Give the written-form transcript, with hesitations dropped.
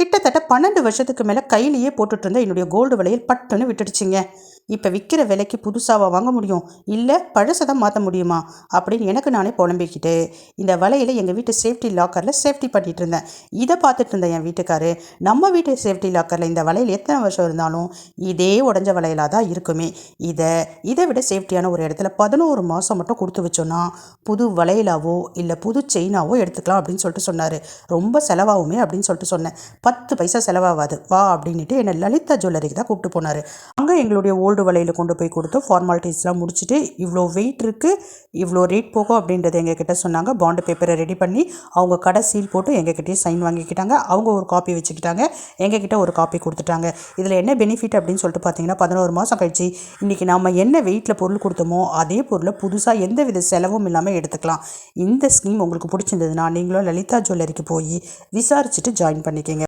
கிட்டத்தட்ட 12 வருஷத்துக்கு மேலே கையிலேயே போட்டுட்டு இருந்த என்னுடைய கோல்டு வளையல் பட்டுன்னு விட்டுடுச்சிங்க. இப்போ விற்கிற விலைக்கு புதுசாக வாங்க முடியும், இல்லை பழசை தான் மாற்ற முடியுமா அப்படின்னு எனக்கு நானே புலம்பிக்கிட்டு இந்த வலையில் எங்கள் வீட்டு சேஃப்டி லாக்கரில் சேஃப்டி பண்ணிகிட்டு இருந்தேன். இதை பார்த்துட்டு இருந்தேன் என் வீட்டுக்காரு. நம்ம வீட்டு சேஃப்டி லாக்கரில் இந்த வலையில் எத்தனை வருஷம் இருந்தாலும் இதே உடஞ்ச வலையிலாக தான் இருக்குமே, இதை விட சேஃப்டியான ஒரு இடத்துல 11 மாதம் மட்டும் கொடுத்து வச்சோன்னா புது வளையலாவோ இல்லை புது செயினாவோ எடுத்துக்கலாம் அப்படின்னு சொல்லிட்டு சொன்னார். ரொம்ப செலவாகுமே அப்படின்னு சொல்லிட்டு சொன்னேன். 10 பைசா செலவாகாது வா அப்படின்ட்டு என்னை லலிதா ஜுவல்லரிக்கு தான் கூப்பிட்டு போனார். அங்கே எங்களுடைய ஓல்டு வலையில் கொண்டு போய் கொடுத்து ஃபார்மாலிட்டிஸ்லாம் முடிச்சுட்டு இவ்வளோ வெயிட் இருக்குது, இவ்வளோ ரேட் போகும் அப்படின்றத எங்ககிட்ட சொன்னாங்க. பாண்டு பேப்பரை ரெடி பண்ணி அவங்க கடை சீல் போட்டு எங்ககிட்டயே சைன் வாங்கிக்கிட்டாங்க. அவங்க ஒரு காப்பி வச்சுக்கிட்டாங்க, எங்ககிட்ட ஒரு காப்பி கொடுத்துட்டாங்க. இதில் என்ன பெனிஃபிட் அப்படின்னு சொல்லிட்டு பார்த்தீங்கன்னா 11 மாதம் கழிச்சு இன்றைக்கி நம்ம என்ன வெயிட்டில் பொருள் கொடுத்தோமோ அதே பொருளை புதுசாக எந்த வித செலவும் இல்லாமல் எடுத்துக்கலாம். இந்த ஸ்கீம் உங்களுக்கு பிடிச்சிருந்ததுன்னா நீங்களும் லலிதா ஜுவல்லரிக்கு போய் விசாரிச்சுட்டு ஜாயின் பண்ணிக்கங்க.